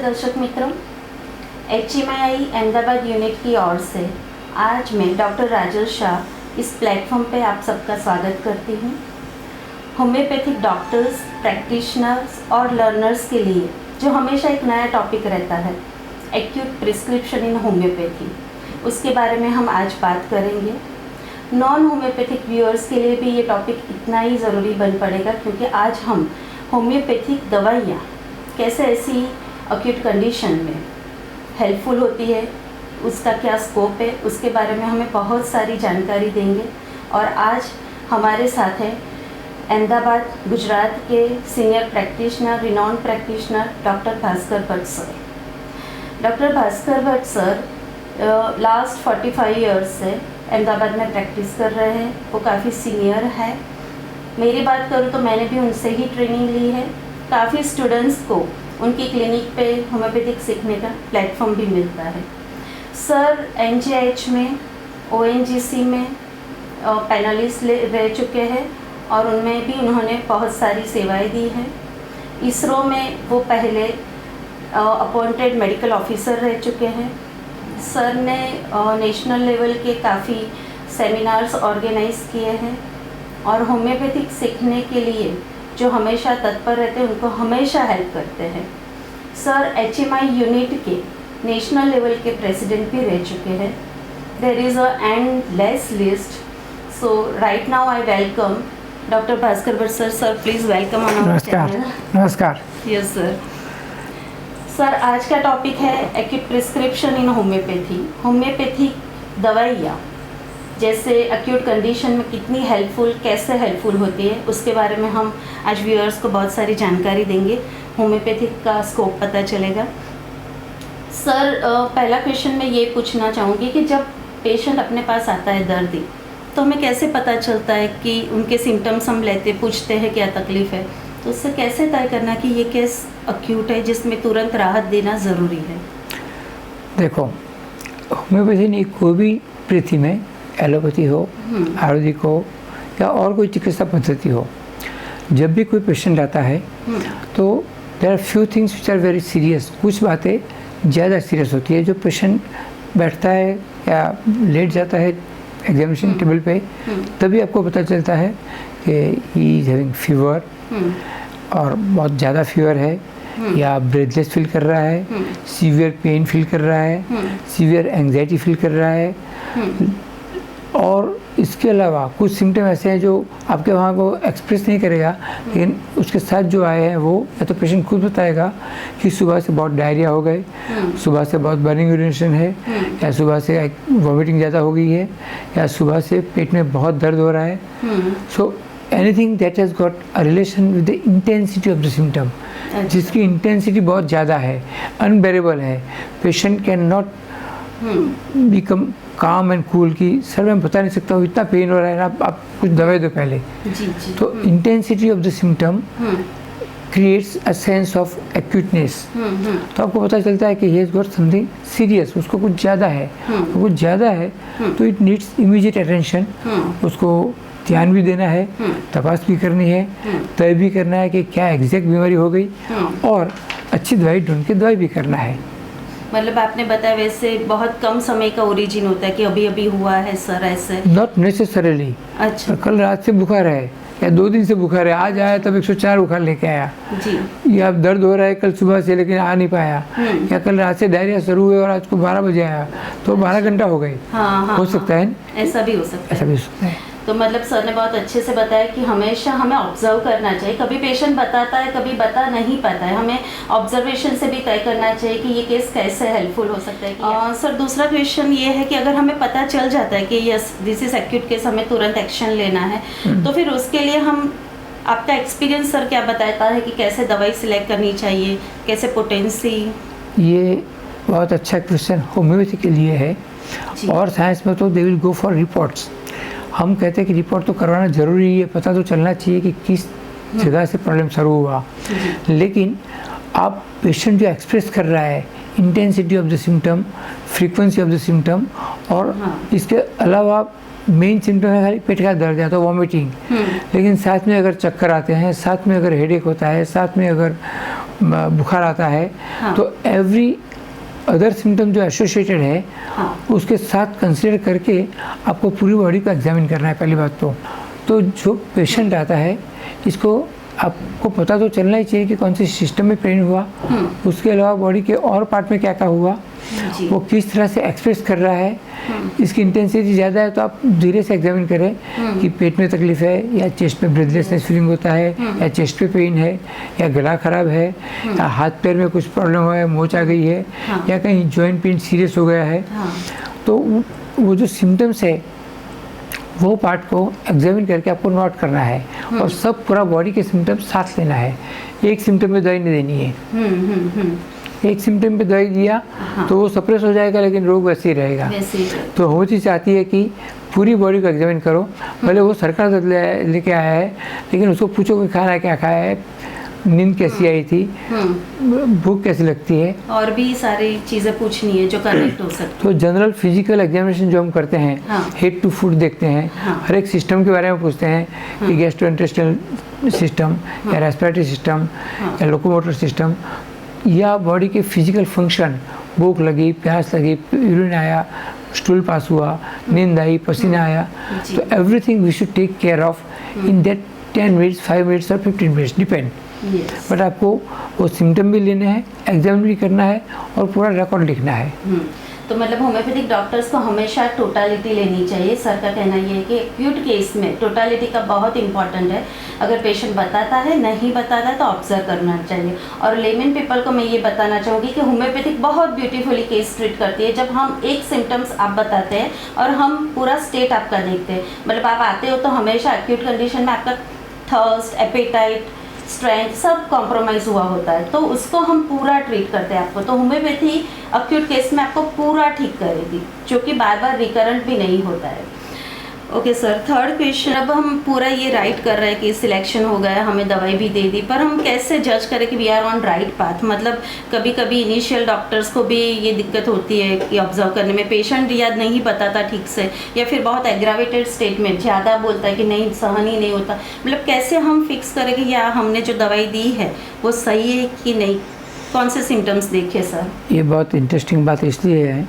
दर्शक मित्रों, HMI Ahmedabad unit की ओर से आज मैं डॉक्टर राजेश शाह इस प्लेटफॉर्म पे आप सबका स्वागत करती हूँ। होम्योपैथिक डॉक्टर्स, प्रैक्टिशनर्स और लर्नर्स के लिए जो हमेशा एक नया टॉपिक रहता है, एक्यूट प्रिस्क्रिप्शन इन होम्योपैथी, उसके बारे में हम आज बात करेंगे। नॉन होम्योपैथिक व्यूअर्स के लिए भी ये टॉपिक इतना ही ज़रूरी बन पड़ेगा, क्योंकि आज हम होम्योपैथिक दवाइयाँ कैसे ऐसी एक्यूट कंडीशन में हेल्पफुल होती है, उसका क्या स्कोप है, उसके बारे में हमें बहुत सारी जानकारी देंगे। और आज हमारे साथ है अहमदाबाद गुजरात के senior practitioner, renowned practitioner doctor Bhaskar Bhatt sir. Doctor Bhaskar Bhatt sir last 45 years से अहमदाबाद में प्रैक्टिस कर रहे हैं। वो काफ़ी सीनियर है। मेरी बात करूँ तो मैंने भी उनसे ही ट्रेनिंग ली है। काफ़ी स्टूडेंट्स को उनकी क्लिनिक पे होम्योपैथिक सीखने का प्लेटफॉर्म भी मिलता है। सर NJH में, ONGC में पैनलिस्ट रह चुके हैं और उनमें भी उन्होंने बहुत सारी सेवाएं दी हैं। इसरो में वो पहले अपॉइंटेड मेडिकल ऑफिसर रह चुके हैं। सर ने नेशनल लेवल के काफ़ी सेमिनार्स ऑर्गेनाइज किए हैं और होम्योपैथिक सीखने के लिए जो हमेशा तत्पर रहते हैं उनको हमेशा हेल्प करते हैं। सर HMI यूनिट के नेशनल लेवल के प्रेसिडेंट भी रह चुके हैं। There is a endless list. So right now I welcome doctor Bhaskar Bhatt sir. Sir please welcome on our channel. नमस्कार। Yes sir. सर आज का टॉपिक है acute prescription in homeopathy. Homeopathic दवाइयाँ जैसे एक्यूट कंडीशन में कितनी हेल्पफुल, कैसे हेल्पफुल होती है, उसके बारे में हम आज व्यूअर्स को बहुत सारी जानकारी देंगे। होम्योपैथिक का स्कोप पता चलेगा। सर पहला क्वेश्चन मैं ये पूछना चाहूँगी कि जब पेशेंट अपने पास आता है दर्दी, तो हमें कैसे पता चलता है कि उनके सिम्टम्स हम लेते पूछते हैं क्या तकलीफ़ है, तो उससे कैसे तय करना कि ये केस एक्यूट है जिसमें तुरंत राहत देना ज़रूरी है? देखो, होम्योपैथी नहीं, कोई भी पृथ्वी में एलोपैथी हो, आयुर्वेदिक हो या और कोई चिकित्सा पद्धति हो, जब भी कोई पेशेंट आता है तो there are few things which are very serious. कुछ बातें ज़्यादा सीरियस होती है। जो पेशेंट बैठता है या लेट जाता है एग्जामिनेशन टेबल पे, तभी आपको पता चलता है कि ही इज़ हैविंग फीवर और बहुत ज़्यादा फीवर है, या ब्रेथलेस फील कर रहा है, सीवियर पेन फील कर रहा है, सीवियर एंग्जाइटी फील कर रहा है। और इसके अलावा कुछ सिम्टम ऐसे हैं जो आपके वहाँ को एक्सप्रेस नहीं करेगा, लेकिन उसके साथ जो आए हैं वो या तो पेशेंट खुद बताएगा कि सुबह से बहुत डायरिया हो गए, सुबह से बहुत बर्निंग यूरिनेशन है, या सुबह से वॉमिटिंग ज़्यादा हो गई है, या सुबह से पेट में बहुत दर्द हो रहा है। So anything that has got a relation with the intensity of the symptom, जिसकी इंटेंसिटी बहुत ज़्यादा है, अनबेरेबल है। पेशेंट कैन नॉट बिकम काम एंड कूल की सर मैं बता नहीं सकता हूँ, इतना पेन हो रहा है ना, आप कुछ दवाई दो पहले। जी। तो intensity of the symptom creates a sense of acuteness. तो आपको पता चलता है कि he has got something serious, उसको कुछ ज़्यादा है। तो कुछ ज़्यादा है तो इट नीड्स इमीडिएट अटेंशन। उसको ध्यान भी देना है, तपास भी करनी है, तय भी करना है कि क्या एग्जैक्ट बीमारी हो गई, और अच्छी दवाई ढूंढ के दवाई भी करना है। मतलब आपने बताया वैसे बहुत कम समय का ओरिजिन होता है कि अभी अभी हुआ है सर ऐसे? Not necessarily. अच्छा। कल रात से बुखार है या 2 दिन से बुखार है, आज आया तब 104 बुखार लेके आया जी, या दर्द हो रहा है कल सुबह से लेकिन आ नहीं पाया, या कल रात से डायरिया शुरू हुए और आज को 12 बजे आया तो 12 घंटा हो गए। हाँ, हो सकता है, ऐसा भी हो सकता है। ऐसा भी हो सकता है। तो मतलब सर ने बहुत अच्छे से बताया कि हमेशा हमें ऑब्जर्व करना चाहिए। कभी पेशेंट बताता है, कभी बता नहीं पाता है, हमें ऑब्जर्वेशन से भी तय करना चाहिए कि ये केस कैसे हेल्पफुल हो सकता है। सर दूसरा क्वेश्चन ये है कि अगर हमें पता चल जाता है कि yes this is acute case, हमें तुरंत एक्शन लेना है, तो फिर उसके लिए हम, आपका एक्सपीरियंस सर क्या बताता है कि कैसे दवाई सिलेक्ट करनी चाहिए, कैसे पोटेंसी? ये बहुत अच्छा क्वेश्चन होम्योपैथी के लिए है, और साइंस में तो they will go for reports. हम कहते हैं कि रिपोर्ट तो करवाना ज़रूरी है, पता तो चलना चाहिए कि किस जगह से प्रॉब्लम शुरू हुआ, लेकिन आप पेशेंट जो एक्सप्रेस कर रहा है, intensity of the symptom, frequency of the symptom, और इसके अलावा मेन सिम्टम है खाली पेट का दर्द या तो वॉमिटिंग, लेकिन साथ में अगर चक्कर आते हैं, साथ में अगर हेडेक होता है, साथ में अगर बुखार आता है हाँ। तो एवरी अदर सिम्टम जो एसोसिएटेड है उसके साथ कंसिडर करके आपको पूरी बॉडी को एग्जामिन करना है पहली बात तो जो पेशेंट आता है इसको आपको पता तो चलना ही चाहिए कि कौन से सिस्टम में पेन हुआ, उसके अलावा बॉडी के और पार्ट में क्या क्या हुआ, वो किस तरह से एक्सप्रेस कर रहा है, इसकी इंटेंसिटी ज़्यादा है तो आप धीरे से एग्जामिन करें कि पेट में तकलीफ है या चेस्ट में ब्रेथलेसनेस फीलिंग होता है या चेस्ट पे पेन है या गला खराब है या हाथ पैर में कुछ प्रॉब्लम हुआ है, मोच आ गई है या कहीं जॉइंट पेन सीरियस हो गया है। तो वो जो सिम्टम्स है वो पार्ट को एग्जामिन करके आपको नोट करना है और सब पूरा बॉडी के सिम्टम्स साथ लेना है। एक सिम्टम पे दवाई नहीं देनी है। एक सिम्टम पे दवाई दिया तो वो सप्रेस हो जाएगा लेकिन रोग वैसे ही रहेगा। तो होती चाहती है कि पूरी बॉडी को एग्जामिन करो, भले वो सरकार लेके आया है लेकिन उसको पूछो कि खाना क्या खाया है, नींद कैसी आई थी, भूख कैसी लगती है, और भी सारी चीज़ें पूछनी है जो कनेक्ट हो सकती तो जनरल फिजिकल एग्जामिनेशन जो हम करते हैं हेड टू फुट देखते हैं, हर एक सिस्टम के बारे में पूछते हैं कि गैस्ट्रोइंटेस्टाइनल सिस्टम या रेस्पिरेटरी सिस्टम या लोकोमोटर सिस्टम या बॉडी के फिजिकल फंक्शन, भूख लगी, प्यास लगी, यूरिन आया, स्टूल पास हुआ, नींद आई, पसीना आया, तो everything we should take care of in that 10 minutes, 5 minutes और 15 मिनट्स डिपेंड। बट आपको वो सिम्टम भी लेने हैं, एग्जामिन भी करना है और पूरा रिकॉर्ड लिखना है। तो मतलब होम्योपैथिक डॉक्टर्स को हमेशा टोटालिटी लेनी चाहिए। सर का कहना ये है कि एक्यूट केस में टोटालिटी का बहुत इंपॉर्टेंट है। अगर पेशेंट बताता है, नहीं बताता है तो ऑब्जर्व करना चाहिए। और लेमन पीपल को मैं ये बताना चाहूँगी कि होम्योपैथिक बहुत ब्यूटीफुली केस ट्रीट करती है। जब हम एक सिम्टम्स आप बताते हैं और हम पूरा स्टेट आपका देखते हैं, मतलब आप आते हो तो हमेशा एक्यूट कंडीशन में आपका थर्स्ट, एपेटाइट, स्ट्रेंथ सब कॉम्प्रोमाइज़ हुआ होता है, तो उसको हम पूरा ट्रीट करते हैं आपको। तो होम्योपैथी एक्यूट केस में आपको पूरा ठीक करेगी, जो कि बार बार रिकरेंट भी नहीं होता है। ओके सर, थर्ड क्वेश्चन, अब हम पूरा ये राइट कर रहे हैं कि सिलेक्शन हो गया, हमें दवाई भी दे दी, पर हम कैसे जज करें कि we are on right path? मतलब कभी कभी इनिशियल डॉक्टर्स को भी ये दिक्कत होती है कि ऑब्जर्व करने में, पेशेंट या नहीं बताता ठीक से या फिर बहुत एग्रावेटेड स्टेटमेंट ज़्यादा बोलता है कि नहीं सहन ही नहीं होता। मतलब कैसे हम फिक्स करें कि या हमने जो दवाई दी है वो सही है कि नहीं, कौन से सिम्टम्स देखे सर? ये बहुत इंटरेस्टिंग बात इसलिए है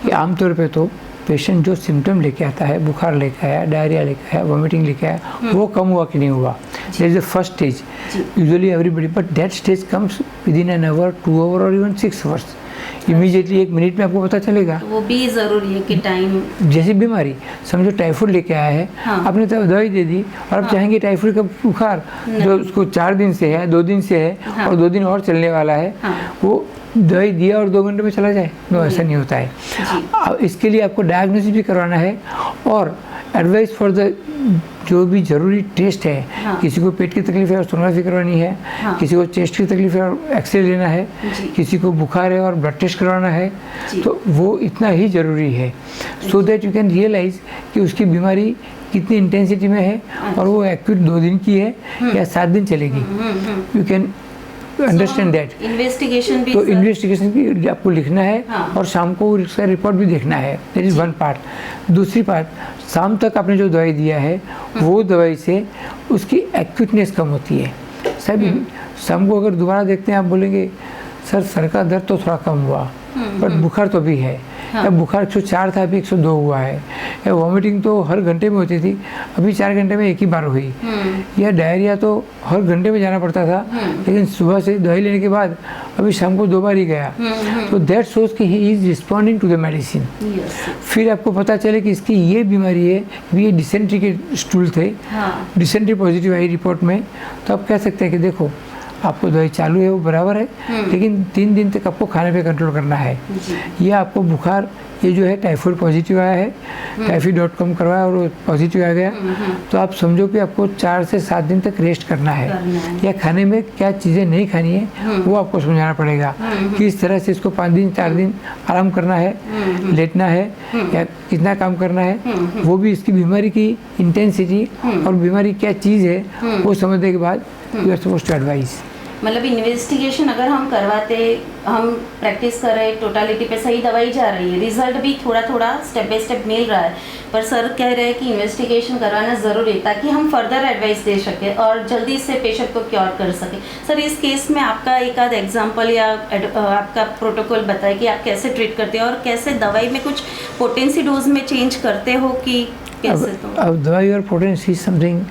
कि आमतौर पे तो पेशेंट जो सिम्टम लेके आता है, बुखार लेके आया, डायरिया लेके आया, वॉमिटिंग लेके आया, वो कम हुआ कि नहीं हुआ, that is the first stage usually everybody, but that stage comes within an hour, 2 hour और इवन 6 आवर्स। इमीडिएटली 1 मिनट में आपको पता चलेगा। तो वो भी ज़रूरी है कि टाइम, जैसी बीमारी समझो टाइफाइड लेके आया है, आपने तो दवाई दे दी और आप चाहेंगे टाइफाइड का बुखार जो उसको 4 दिन से है, 2 दिन से है और 2 दिन और चलने वाला है, वो दवाई दिया और 2 घंटे में चला जाए, नो ऐसा नहीं होता है। इसके लिए आपको डायग्नोसिस भी करवाना है और एडवाइस फॉर द जो भी ज़रूरी टेस्ट है, किसी को पेट की तकलीफ है और सोनोग्राफी करवानी है, किसी को चेस्ट की तकलीफ है और एक्सरे लेना है, किसी को बुखार है और ब्लड टेस्ट करवाना है, तो वो इतना ही ज़रूरी है so that you can realise कि उसकी बीमारी कितनी इंटेंसिटी में है और वो एक्यूट 2 दिन की है या 7 दिन चलेगी। You can understand that. Investigation भी, तो इन्वेस्टिगेशन भी आपको लिखना है और शाम को उसका रिपोर्ट भी देखना है, दैट इज़ वन पार्ट। दूसरी पार्ट, शाम तक आपने जो दवाई दिया है वो दवाई से उसकी एक्यूटनेस कम होती है। सब शाम को अगर दोबारा देखते हैं आप बोलेंगे सर का दर्द तो थोड़ा कम हुआ बट बुखार तो भी है, या बुखार 104 था अभी 102 हुआ है, या वॉमिटिंग तो हर घंटे में होती थी अभी 4 घंटे में 1 ही बार हुई, या डायरिया तो हर घंटे में जाना पड़ता था लेकिन सुबह से दवाई लेने के बाद अभी शाम को 2 बार ही गया। तो दैट शोज कि he is responding to the medicine. फिर आपको पता चले कि इसकी ये बीमारी है, ये डिसेंट्री के स्टूल थे, डिसेंट्री पॉजिटिव आई रिपोर्ट में, तो आप कह सकते हैं कि देखो आपको दवाई चालू है वो बराबर है, लेकिन 3 दिन तक आपको खाने पे कंट्रोल करना है। ये आपको बुखार ये जो है टाइफाइड पॉजिटिव आया है, टाइफाइड.com करवाया और वो पॉजिटिव आ गया, तो आप समझो कि आपको 4 से 7 दिन तक रेस्ट करना है, या खाने में क्या चीज़ें नहीं खानी है वो आपको समझाना पड़ेगा, किस तरह से इसको 5 दिन 4 दिन आराम करना है, लेटना है या कितना काम करना है, वो भी इसकी बीमारी की इंटेंसिटी और बीमारी क्या चीज़ है वो समझने के बाद you are supposed to advice. मतलब इन्वेस्टिगेशन अगर हम करवाते, हम प्रैक्टिस कर रहे, टोटालिटी पे सही दवाई जा रही है, रिजल्ट भी थोड़ा थोड़ा स्टेप बाय स्टेप मिल रहा है, पर सर कह रहे हैं कि इन्वेस्टिगेशन करवाना ज़रूरी है ताकि हम फर्दर एडवाइस दे सकें और जल्दी से पेशेंट को क्योर कर सकें। सर इस केस में आपका एक आध एग्जाम्पल या आपका प्रोटोकॉल बताए कि आप कैसे ट्रीट करते हैं और कैसे दवाई में कुछ पोटेंसी डोज में चेंज करते हो कि कैसे? अब दवाई और potency something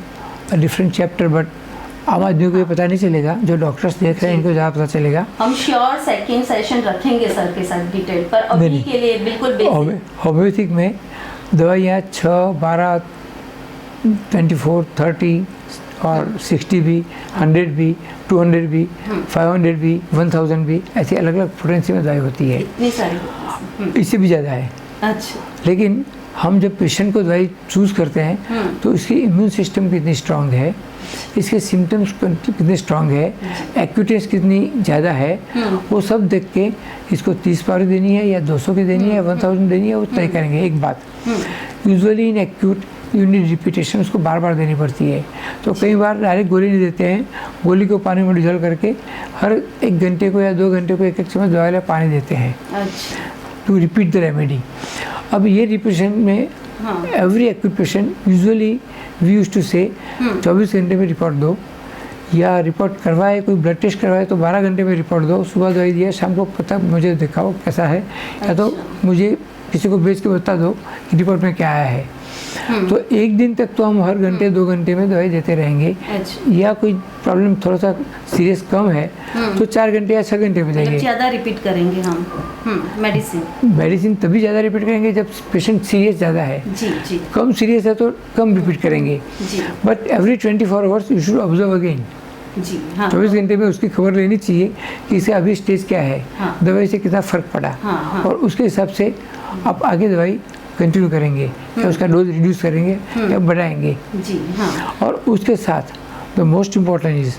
different chapter, but आम आदमी को ये पता नहीं चलेगा, जो डॉक्टर्स देख रहे हैं इनको ज़्यादा पता चलेगा। हम श्योर सेकंड सेशन रखेंगे सर के साथ डिटेल, पर अभी के लिए बिल्कुल बेसिक। होम्योपैथिक में दवाइयाँ 6, 12, 24, 30 और 60 भी, 100 भी, 200 भी, 500 भी, 1000 भी, ऐसी अलग अलग पोटेंसी में दवाई होती है। इतनी सारी इससे भी ज़्यादा है। अच्छा। लेकिन हम जब पेशेंट को दवाई चूज़ करते हैं तो इसकी इम्यून सिस्टम कितनी स्ट्रांग है, इसके सिम्टम्स कितने स्ट्रांग है, एक्यूटेंस कितनी ज़्यादा है, वो सब देख के इसको 30 पारी देनी है या 200 की देनी है, 1000 देनी है, वो तय करेंगे। एक बात, usually in acute unit repetition उसको बार बार देनी पड़ती है, तो कई बार डायरेक्ट गोली नहीं देते हैं, गोली को पानी में डिजोल्व करके हर 1 घंटे को या 2 घंटे को एक चम्मच दवाई वाला पानी देते हैं टू रिपीट द रेमेडी। अब ये रिपीटेशन में every acute patient usually we use to say 24 घंटे में रिपोर्ट दो, या रिपोर्ट करवाए, कोई ब्लड टेस्ट करवाए तो 12 घंटे में रिपोर्ट दो, सुबह दवाई दिया, शाम को पता मुझे दिखाओ कैसा है, या तो मुझे किसी को भेज के बता दो कि रिपोर्ट में क्या आया है। तो 1 दिन तक तो हम हर घंटे 2 घंटे में दवाई देते रहेंगे, या कोई प्रॉब्लम थोड़ा सा सीरियस कम है तो 4 घंटे या 6 घंटे में देंगे। ज़्यादा रिपीट करेंगे हम मेडिसिन तभी ज़्यादा रिपीट करेंगे जब पेशेंट सीरियस ज़्यादा है। जी। कम सीरियस है तो कम रिपीट करेंगे, but every 24 hours you should observe again. जी हाँ। 24 घंटे में उसकी खबर लेनी चाहिए कि इसे अभी स्टेज क्या है, दवाई से कितना फ़र्क पड़ा, और उसके हिसाब से आप आगे दवाई कंटिन्यू करेंगे या उसका डोज रिड्यूस करेंगे या बढ़ाएंगे। जी हाँ। और उसके साथ द मोस्ट इम्पॉर्टेंट इज़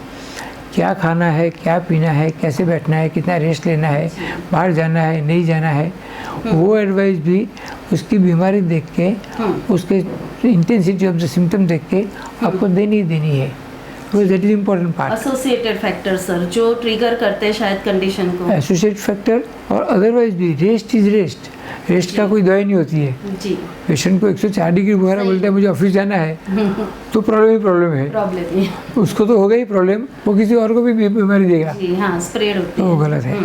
क्या खाना है, क्या पीना है, कैसे बैठना है, कितना रेस्ट लेना है, बाहर जाना है, नहीं जाना है, वो एडवाइस भी उसकी बीमारी देख के, उसके इंटेंसिटी ऑफ द सिम्टम देख के आपको देनी है। तो that is important part. Associated factor sir जो ट्रिगर करते हैं शायद कंडीशन को। एसोसिएटेड फैक्टर और अदरवाइज भी रेस्ट इज रेस्ट। रेस्ट का कोई दवाई नहीं होती है। जी। पेशेंट को 104 डिग्री बुखार बोलता है मुझे ऑफिस जाना है तो प्रॉब्लम है। प्रॉब्लम है उसको तो होगा ही प्रॉब्लम, वो किसी और को भी बीमारी देगा। जी हाँ, स्प्रेड होती है। वो गलत है।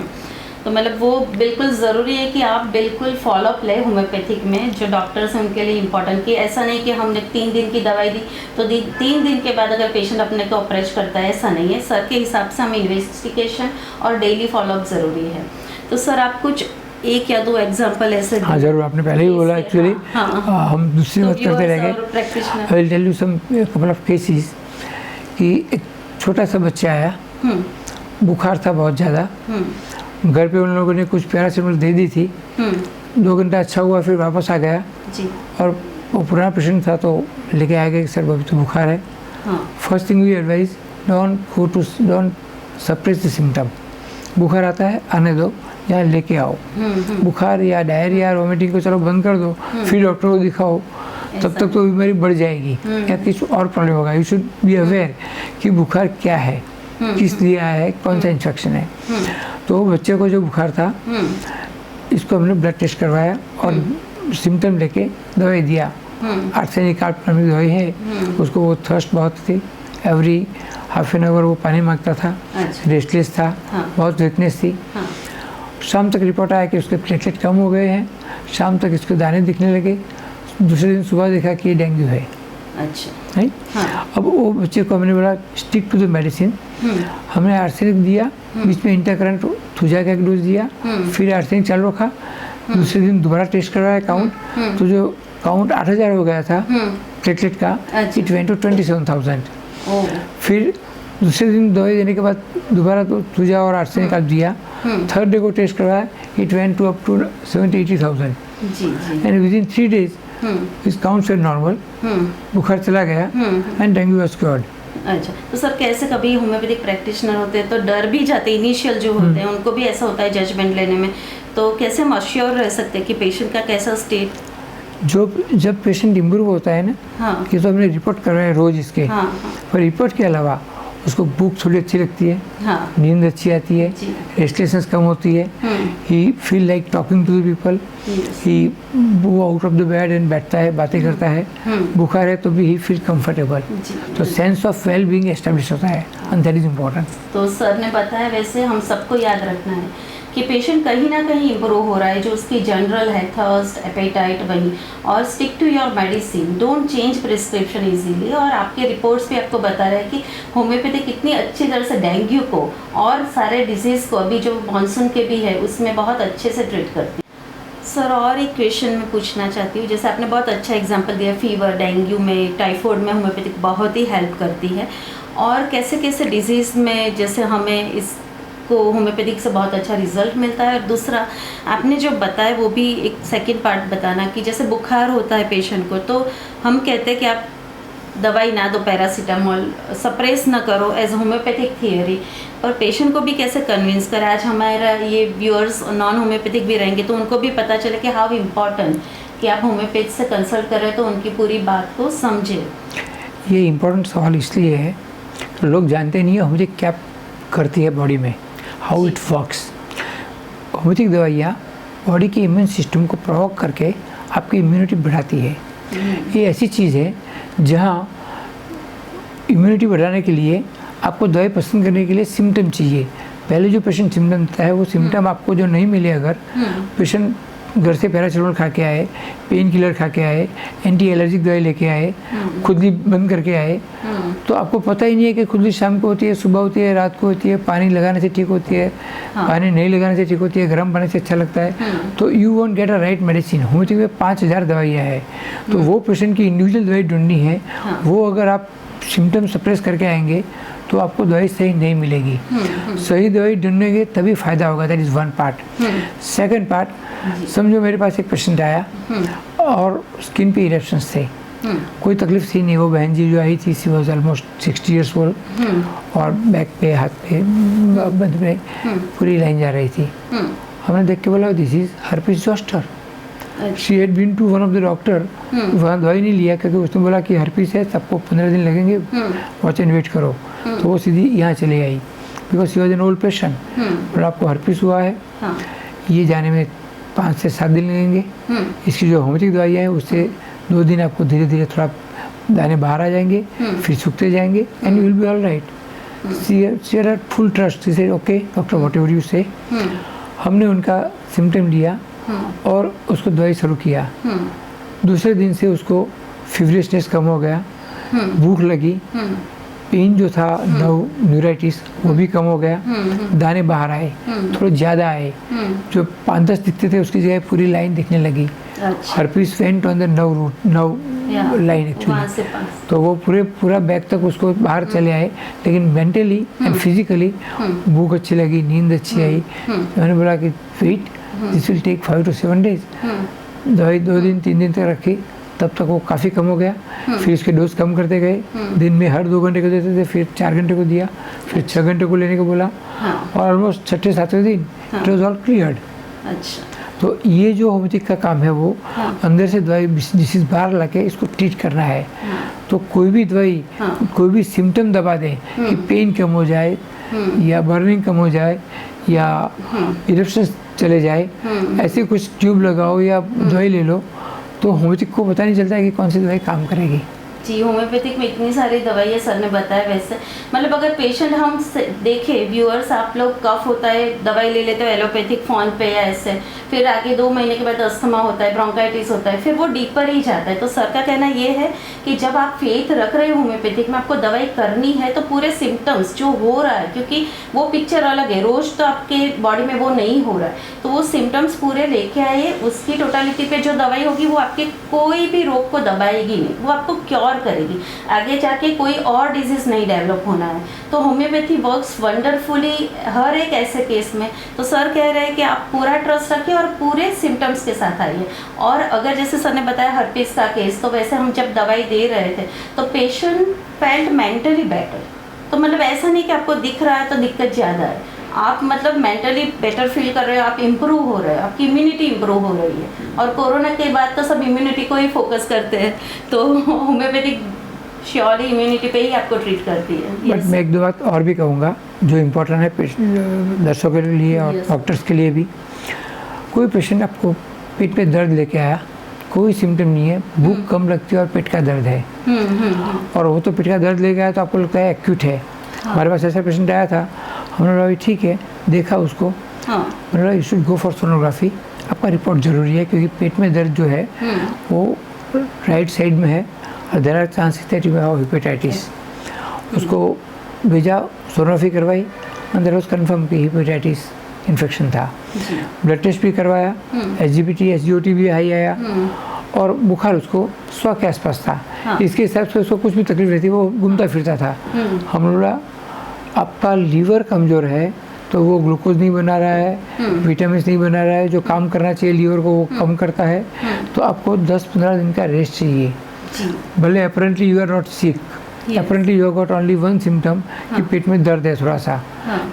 तो मतलब वो बिल्कुल ज़रूरी है कि आप बिल्कुल फॉलोअप लें होम्योपैथिक में, जो डॉक्टर्स हैं उनके लिए इम्पोर्टेंट, कि ऐसा नहीं कि हमने 3 दिन की दवाई दी तो 3 दिन के बाद अगर पेशेंट अपने को अप्रोच करता है, ऐसा नहीं है। सर के हिसाब से हमें इन्वेस्टिगेशन और डेली फॉलोअप ज़रूरी है। तो सर आप कुछ 1 या 2 एग्जाम्पल ऐसे? हाँ जरूर, आपने पहले ही बोला एक्चुअली। हम दूसरी बात करते रह गए। I will tell you some couple of cases कि एक छोटा सा बच्चा आया, बुखार था बहुत ज़्यादा, घर पे उन लोगों ने कुछ पैरासीटामोल दे दी थी, 2 घंटा अच्छा हुआ, फिर वापस आ गया जी। और वो पुराना पेशेंट था तो लेके आ गया कि सर अभी तो बुखार है। First thing we advise don't suppress the symptom. बुखार आता है आने दो, यहाँ लेके आओ। बुखार या डायरिया वोमिटिंग को चलो बंद कर दो, फिर डॉक्टर को दिखाओ, तब तक तो बीमारी बढ़ जाएगी या कुछ और प्रॉब्लम होगा। यू शुड बी अवेयर कि बुखार क्या है, किस लिए आया है, कौन सा इन्फेक्शन है। तो बच्चे को जो बुखार था इसको हमने ब्लड टेस्ट करवाया और सिम्टम लेके दवाई दिया। आर्सेनिक नामक दवाई है, उसको वो थर्स्ट बहुत थी, एवरी हाफ एन आवर वो पानी मांगता था, रेस्टलेस था, बहुत वीकनेस थी। शाम तक रिपोर्ट आया कि उसके प्लेटलेट कम हो गए हैं, शाम तक इसके दाने दिखने लगे, दूसरे दिन सुबह देखा कि ये डेंगू है। अच्छा। है। अब वो बच्चे को हमने बोला स्टिक टू द मेडिसिन। हमने आर्सेनिक दिया, बीच में इंटरकरेंट थूजा का एक डोज दिया, फिर आर्सेनिक चालू रखा। दूसरे दिन दोबारा टेस्ट करवाया काउंट, तो जो काउंट 8000 हो गया था प्लेटलेट का, इट वेंट टू 27000। फिर दूसरे दिन दवाई देने के बाद दोबारा तो थूजा और आर्सेनिक दिया, थर्ड डे को टेस्ट करवाया, it went to up to 70-80,000 and within 3 days his counts were normal, बुखार चला गया एंड डेंगू वाज क्योर्ड। अच्छा, तो सर कैसे कभी होम्योपैथिक प्रैक्टिशनर होते हैं तो डर भी जाते, इनिशियल जो होते हैं उनको भी ऐसा होता है जजमेंट लेने में, तो कैसे हम अश्योर रह सकते हैं कि पेशेंट का कैसा स्टेट? जब पेशेंट इम्प्रूव होता है ना, ये तो हमने रिपोर्ट कर रहे हैं रोज इसके, पर रिपोर्ट के अलावा उसको भूख थोड़ी अच्छी लगती है, हाँ नींद अच्छी आती है, जी। रेस्टलेसनेस कम होती है, he feel like talking to the people, Yes. He वो out of the bed and बैठता है, बातें करता है, बुखार है तो भी ही फील कंफर्टेबल, जी। तो sense of well being establish होता है एंड दैट इज इम्पोर्टेंट। तो सर ने बताया, वैसे हम सबको याद रखना है कि पेशेंट कहीं ना कहीं इम्प्रूव हो रहा है, जो उसकी जनरल है थर्स्ट एपेटाइट वही, और stick to your medicine, don't change prescription easily. और आपके रिपोर्ट्स भी आपको बता रहे हैं कि होम्योपैथी कितनी अच्छी तरह से डेंगू को और सारे डिजीज़ को, अभी जो मानसून के भी है उसमें बहुत अच्छे से ट्रीट करती है। सर और एक क्वेश्चन मैं पूछना चाहती हूँ, जैसे आपने बहुत अच्छा एग्जांपल दिया, फीवर, डेंगू में, टाइफाइड में होम्योपैथिक बहुत ही हेल्प करती है, और कैसे कैसे डिजीज़ में जैसे हमें इसको होम्योपैथिक से बहुत अच्छा रिजल्ट मिलता है। और दूसरा आपने जो बताया वो भी एक सेकंड पार्ट बताना, कि जैसे बुखार होता है पेशेंट को, तो हम कहते हैं कि आप दवाई ना दो, पैरासीटामोल सप्रेस ना करो एज होम्योपैथिक थियोरी, पर पेशेंट को भी कैसे कन्विंस करें। आज हमारा ये व्यूअर्स नॉन होम्योपैथिक भी रहेंगे तो उनको भी पता चले कि हाउ इम्पॉर्टेंट कि आप होम्योपैथ से कंसल्ट करें तो उनकी पूरी बात को समझें। ये इम्पोर्टेंट सवाल इसलिए है, लोग जानते नहीं है होम्योपैथिक क्या करती है बॉडी में, हाउ इट वर्क्स। होम्योपैथिक दवाइयाँ बॉडी के इम्यून सिस्टम को प्रोवोक करके आपकी इम्यूनिटी बढ़ाती है। ये ऐसी चीज़ है जहाँ इम्यूनिटी बढ़ाने के लिए आपको दवाई पसंद करने के लिए सिम्टम चाहिए। पहले जो पेशेंट सिम्टम देता है वो सिम्टम आपको जो नहीं मिले, अगर पेशेंट घर से पैरासीटामोल खा के आए, पेन किलर खा के आए, एंटी एलर्जिक दवाई लेके आए, खुजली बंद करके आए, तो आपको पता ही नहीं है कि खुजली शाम को होती है, सुबह होती है, रात को होती है, पानी लगाने से ठीक होती है, पानी नहीं लगाने से ठीक होती है, गर्म पानी से अच्छा लगता है, तो you won't get a right medicine. Homeopathy में 5000 दवाइयाँ हैं, तो वो पेशेंट की इंडिविजुअल दवाई ढूंढनी है। वो अगर आप सिम्टम सप्रेस करके आएंगे तो आपको दवाई सही नहीं मिलेगी। सही दवाई ढूंढने के तभी फायदा होगा, that is one part. Second part, समझो मेरे पास एक पेशेंट आया और स्किन पे इरेप्शंस थे, कोई तकलीफ थी नहीं। वो बहन जी जो आई थी, सी वॉज ऑलमोस्ट 60 ईयर्स ओल्ड, और बैक पे, हाथ पे, बंद में पूरी लाइन जा रही थी। हमने देख के बोला this is herpes zoster. She had been to one of the doctor, वहाँ दवाई नहीं लिया क्योंकि उसने बोला कि हर्पीस है, सबको 15 दिन लगेंगे, वॉच एंड वेट करो। तो वो सीधी यहाँ चली आई, because she was an old patient. बोला आपको हर्पीस हुआ है, ये जाने में 5 से 7 दिन लगेंगे। इसकी जो होम्योपैथिक दवाइयाँ हैं उससे 2 दिन आपको धीरे धीरे थोड़ा दाने बाहर आ जाएंगे, फिर सूखते जाएंगे, and you will be all right. She had full trust, she said okay doctor what ever you से। हमने उनका सिम्टम लिया और उसको दवाई शुरू किया। दूसरे दिन से उसको फीवरिशनेस कम हो गया, भूख लगी, पेन जो था न्यूराइटिस वो भी कम हो गया, दाने बाहर आए, थोड़े ज़्यादा आए, जो 5-10 दिखते थे उसकी जगह पूरी लाइन दिखने लगी। Herpes went on the nerve line actually. तो वो पूरा बैक तक उसको बाहर चले आए, लेकिन मेंटली एंड फिजिकली भूख अच्छी लगी, नींद अच्छी आई। मैंने बोला कि wait, this will take 5 to 7 days। दवाई 2 दिन 3 दिन तक रखी, तब तक वो काफ़ी कम हो गया। फिर इसके डोज कम करते गए, दिन में हर 2 घंटे को देते थे, फिर 4 घंटे को दिया, फिर 6 घंटे को लेने को बोला, और ऑलमोस्ट 6ठे-7वें दिन इट वॉज ऑल क्लियर्ड। अच्छा, तो ये जो होम्योपैथिक का काम है वो अंदर से दवाई डिसीज बाहर ला के इसको ट्रीट करना है। तो कोई भी दवाई कोई भी सिम्टम दबा दे कि पेन कम हो जाए या बर्निंग कम हो जाए या इरेप्शन चले जाए, ऐसे कुछ ट्यूब लगाओ या दवाई ले लो, तो होम्योपैथिक को पता नहीं चलता है कि कौन सी दवाई काम करेगी। जी, होम्योपैथिक में इतनी सारी दवाइयाँ सर ने बताया। वैसे मतलब अगर पेशेंट हम देखें, व्यूअर्स आप लोग कफ होता है दवाई ले लेते हो एलोपैथिक फॉर्म पे या ऐसे, फिर आगे 2 महीने के बाद अस्थमा होता है, ब्रोंकाइटिस होता है, फिर वो डीपर ही जाता है। तो सर का कहना ये है कि जब आप फेथ रख रहे हो होम्योपैथिक में, आपको दवाई करनी है तो पूरे सिम्टम्स जो हो रहा है, क्योंकि वो पिक्चर अलग है, रोज तो आपके बॉडी में वो नहीं हो रहा है, तो वो सिम्टम्स पूरे लेके आइए, उसकी टोटलिटी पे जो दवाई होगी वो आपके कोई भी रोग को दबाएगी नहीं, वो आपको क्योर करेगी। आगे जाके कोई और डिजीज नहीं डेवलप होना है। तो होम्योपैथी वर्क्स वंडरफुली हर एक ऐसे केस में। तो सर कह रहे हैं कि आप पूरा ट्रस्ट रखिए और पूरे सिम्टम्स के साथ आइए। और अगर जैसे सर ने बताया हर्पीस का केस, तो वैसे हम जब दवाई दे रहे थे तो पेशेंट फेल्ट मेंटली बेटर। तो मतलब ऐसा नहीं कि आपको दिख रहा है तो दिक्कत ज़्यादा है, आप मतलब मेंटली बेटर फील कर रहे हो, आप इम्प्रूव हो रहे हो, आपकी इम्यूनिटी इम्प्रूव हो रही है। और कोरोना के बाद तो सब इम्यूनिटी को ही फोकस करते हैं, तो होम्योपैथिक श्योरली इम्यूनिटी पे ही आपको ट्रीट करती है। But Yes. मैं एक दो बात और भी कहूँगा जो इम्पोर्टेंट है दर्शकों के लिए और Yes. डॉक्टर्स के लिए भी। कोई पेशेंट आपको पेट में दर्द लेके आया, कोई सिम्टम नहीं है, भूख कम लगती है और पेट का दर्द है, और वो तो पेट का दर्द लेके आया तो आपको लगता है एक्यूट है। हमारे पास ऐसा पेशेंट आया था, हमने बोला ठीक है, देखा उसको, मैंने बोला you should go for sonography, आपका रिपोर्ट ज़रूरी है क्योंकि पेट में दर्द जो है वो राइट साइड में है और there are chances that you have hepatitis. उसको भेजा, सोनोग्राफी करवाई, अंदर उस कन्फर्म कि हेपेटाइटिस इन्फेक्शन था। ब्लड टेस्ट भी करवाया, SGPT SGOT भी हाई आया, और बुखार उसको 100 के आसपास था। इसके हिसाब से उसको कुछ भी तकलीफ रहती, वो घूमता फिरता था। हम बोला आपका लीवर कमज़ोर है तो वो ग्लूकोज नहीं बना रहा है, विटामिन नहीं बना रहा है, जो काम करना चाहिए लीवर को वो कम करता है, तो आपको 10-15 दिन का रेस्ट चाहिए। भले apparently you are not sick, apparently you got only one symptom कि पेट में दर्द है थोड़ा सा,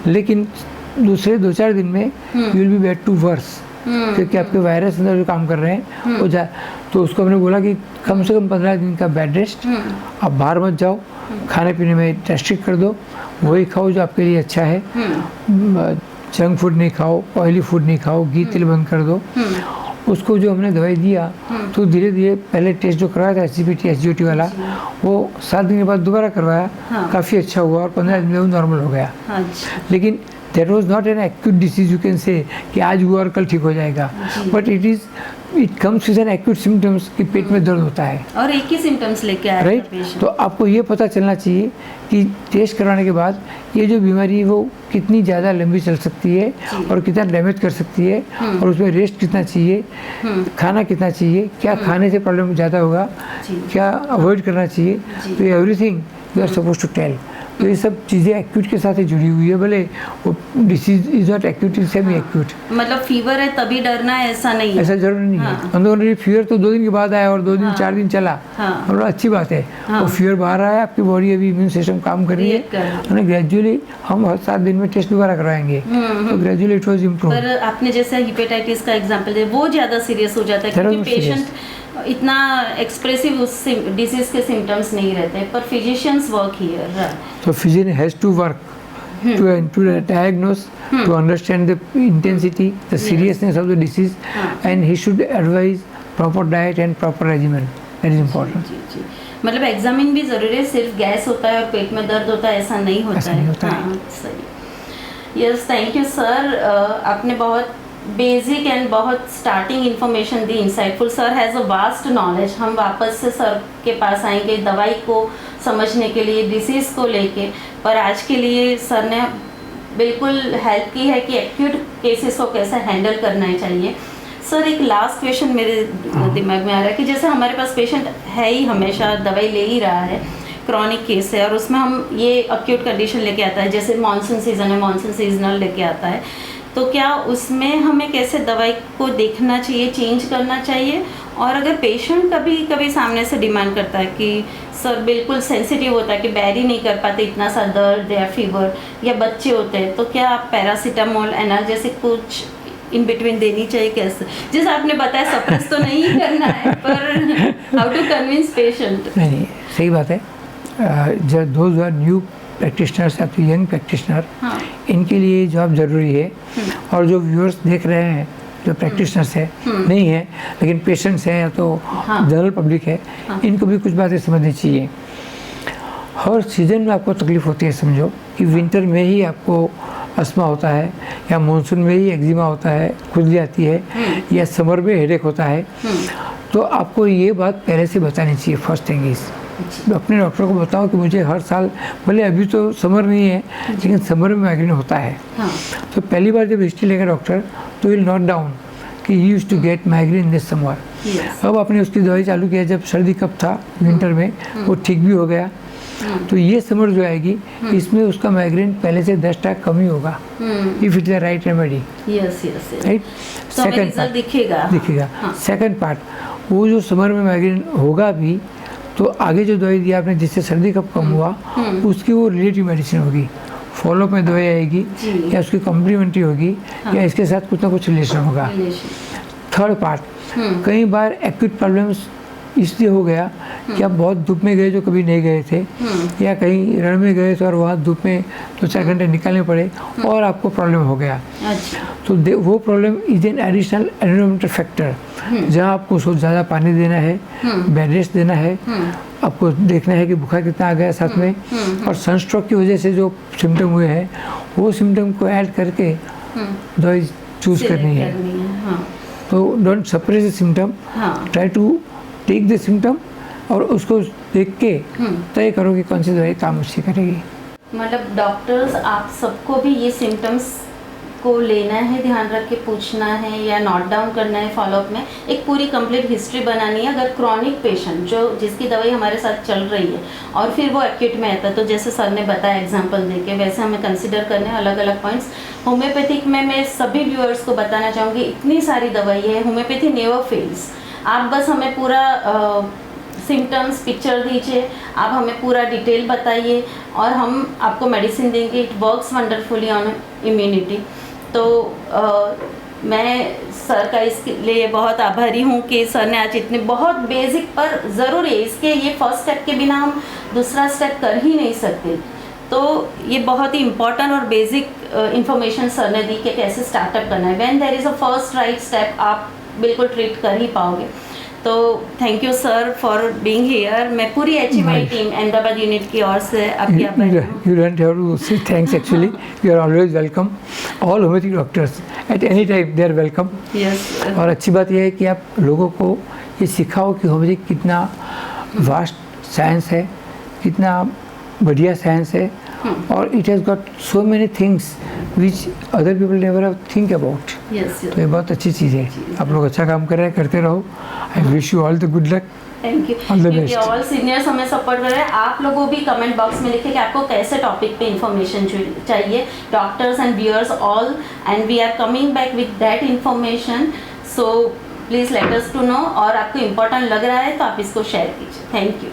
लेकिन दूसरे 2-4 दिन में you will be back to worse, क्योंकि आपके वायरस अंदर जो काम कर रहे हैं वो तो उसको हमने बोला कि कम से कम 15 दिन का बेड रेस्ट, आप बाहर मत जाओ, खाने पीने में रेस्ट्रिक्ट कर दो, वही खाओ जो आपके लिए अच्छा है, जंक फूड नहीं खाओ, ऑयली फूड नहीं खाओ, घी तेल बंद कर दो। उसको जो हमने दवाई दिया तो धीरे धीरे पहले टेस्ट जो करवाया था SGPT SGOT वाला, वो 7 दिन के बाद दोबारा करवाया, काफ़ी अच्छा हुआ और 15 दिन में वो नॉर्मल हो गया। लेकिन that was not an acute disease you can say कि आज हुआ और कल ठीक हो जाएगा, but it comes with an acute symptoms कि पेट में दर्द होता है और एक ही सिम्टम्स लेके आया राइट। तो आपको ये पता चलना चाहिए कि टेस्ट कराने के बाद ये जो बीमारी है वो कितनी ज़्यादा लंबी चल सकती है और कितना डैमेज कर सकती है, और उसमें रेस्ट कितना चाहिए, खाना कितना चाहिए, क्या खाने से प्रॉब्लम ज़्यादा होगा, क्या अवॉइड करना चाहिए, तो everything you are suppose to tell. तो ये सब चीज़ें एक्यूट के साथ ही जुड़ी हुई है, भले वो disease is not acute, is semi acute. मतलब फीवर है तभी डरना है ऐसा नहीं है, ऐसा जरूरी नहीं है। अंदर फीवर तो 2 दिन के बाद आया और 2 दिन 4 दिन चला, मतलब अच्छी बात है। वो फीवर बाहर आया, आपकी बॉडी अभी इम्यून सिस्टम काम कर रही है, और ग्रेजुअली हम हर 7 दिन में टेस्ट दोबारा करवाएंगे, तो ग्रेजुअली इट वाज इम्प्रूव। पर आपने जैसे हेपेटाइटिस का एग्जांपल दिया, वो ज़्यादा सीरियस हो जाता है क्योंकि पेशेंट इतना एक्सप्रेसिव उस डिजीज के सिम्टम्स नहीं रहते, पर physicians work here. So physician has to work to diagnose, to understand the intensity, the seriousness of the disease, and he should advise proper diet and proper regimen. That is important. जी। मतलब examine भी जरूरी है, सिर्फ gas होता है और पेट में दर्द होता है ऐसा नहीं होता है। सही। Yes, thank you sir. आपने बहुत बेसिक एंड बहुत starting information the, insightful. Sir has a vast knowledge. हम वापस से सर के पास आएंगे दवाई को समझने के लिए, डिसीज़ को लेके, पर आज के लिए सर ने बिल्कुल हेल्प की है कि एक्यूट केसेस को कैसे हैंडल करना चाहिए। सर एक लास्ट क्वेश्चन मेरे दिमाग में आ रहा है कि जैसे हमारे पास पेशेंट है ही, हमेशा दवाई ले ही रहा है, क्रॉनिक केस है, और उसमें हम ये अक्यूट कंडीशन लेके आता है, जैसे मानसून सीजन है, मानसून सीजनल लेके आता है, तो क्या उसमें हमें कैसे दवाई को देखना चाहिए, चेंज करना चाहिए? और अगर पेशेंट कभी कभी सामने से डिमांड करता है कि सर बिल्कुल सेंसिटिव होता है कि बैर ही नहीं कर पाते इतना सा दर्द या फीवर, या बच्चे होते हैं, तो क्या आप पैरासीटामोल एनाल्जेसिक कुछ इन बिटवीन देनी चाहिए? कैसे, जैसे आपने बताया सप्रेस तो नहीं करना है, पर हाउ टू कन्विंस पेशेंट? नहीं, सही बात है। जब दोज आर न्यू प्रैक्टिशनर्स या तो यंग प्रैक्टिशनर, इनके लिए जॉब ज़रूरी है, और जो व्यूअर्स देख रहे हैं जो प्रैक्टिशनर्स है नहीं है लेकिन पेशेंट्स हैं या तो जनरल पब्लिक है, इनको भी कुछ बातें समझनी चाहिए। हर सीज़न में आपको तकलीफ़ होती है, समझो कि विंटर में ही आपको अस्थमा होता है, या मानसून में ही एक्जिमा होता है, खुजली आती है, या समर में हेडेक होता है, तो आपको ये बात पहले से बतानी चाहिए। फर्स्ट थिंग इज़ अपने डॉक्टर को बताओ कि मुझे हर साल, भले अभी तो समर नहीं है लेकिन समर में माइग्रेन होता है। तो पहली बार जब हिस्ट्री लेगा डॉक्टर तो विल नोट डाउन कि he used to get migraine this summer. अब आपने उसकी दवाई चालू किया जब सर्दी कब था, विंटर में, वो ठीक भी हो गया, तो ये समर जो आएगी इसमें उसका माइग्रेन पहले से 10% कम ही होगा, if it is the right remedy. Right, second part दिखेगा। सेकंड पार्ट, वो जो समर में माइग्रेन होगा भी, तो आगे जो दवाई दी आपने जिससे सर्दी कब कम हुआ, उसकी वो रिलेटिव मेडिसिन होगी, फॉलोअप में दवाई आएगी, या उसकी कॉम्प्लीमेंट्री होगी, या इसके साथ कुछ ना कुछ रिलेशन होगा। थर्ड पार्ट, कई बार एक्यूट प्रॉब्लम्स इसलिए हो गया कि आप बहुत धूप में गए जो कभी नहीं गए थे, या कहीं रण में गए थे और वहाँ धूप में 2-4 घंटे निकालने पड़े और आपको प्रॉब्लम हो गया। अच्छा। तो वो problem is an additional environmental factor, जहाँ आपको ज़्यादा पानी देना है, बेड रेस्ट देना है, आपको देखना है कि बुखार कितना आ गया साथ में, और सनस्ट्रोक की वजह से जो सिम्टम हुए हैं वो सिम्टम को ऐड करके दवाई चूज करनी है। हाँ। तो don't suppress the symptom, try to take the symptom और उसको देख के तय करो कि कौन सी दवाई काम अच्छी करेगी। मतलब डॉक्टर्स आप सबको भी ये सिम्टम्स को लेना है, ध्यान रख के पूछना है या नोट डाउन करना है, फॉलोअप में एक पूरी कंप्लीट हिस्ट्री बनानी है। अगर क्रॉनिक पेशेंट जो जिसकी दवाई हमारे साथ चल रही है और फिर वो एक्यूट में आता है, तो जैसे सर ने बताया एग्जांपल देके, वैसे हमें कंसिडर करने अलग अलग पॉइंट्स। होम्योपैथिक में मैं सभी व्यूअर्स को बताना चाहूँगी, इतनी सारी दवाई है, होम्योपैथी नेवर फेल्स। आप बस हमें पूरा सिम्टम्स पिक्चर दीजिए, आप हमें पूरा डिटेल बताइए और हम आपको मेडिसिन देंगे। It works wonderfully on immunity. तो मैं सर का इसके लिए बहुत आभारी हूँ कि सर ने आज इतने बहुत बेसिक पर ज़रूर है, इसके ये फर्स्ट स्टेप के बिना हम दूसरा स्टेप कर ही नहीं सकते। तो ये बहुत ही इम्पॉर्टेंट और बेसिक इंफॉर्मेशन सर ने दी कि कैसे स्टार्टअप करना है। When there is a first right step आप बिल्कुल ट्रीट कर ही पाओगे। तो thank you sir for being here. मैं पूरी एचएमआई टीम अहमदाबाद यूनिट की ओर से आपकी आभारी हूँ। You don't have to say thanks actually. You are always welcome. All homeopathic doctors at any time they are welcome. Yes. और अच्छी बात यह है कि आप लोगों को ये सिखाओ कि होम्योपैथिक कितना वास्ट साइंस है, कितना बढ़िया साइंस है, और it has got so many things which other people never have think about. तो ये बहुत अच्छी चीज़ है। आप लोग अच्छा काम कर रहे हैं, करते रहो। I wish you all the good luck. Thank you. क्योंकि ऑल सीनियर्स हमें सपोर्ट कर रहे हैं। आप लोगों भी कमेंट बॉक्स में लिखें कि आपको कैसे टॉपिक पे इंफॉर्मेशन चाहिए, doctors and viewers all, and we are coming back with that information. So please let us to know. और आपको इम्पोर्टेंट लग रहा है तो आप इसको शेयर कीजिए। Thank you.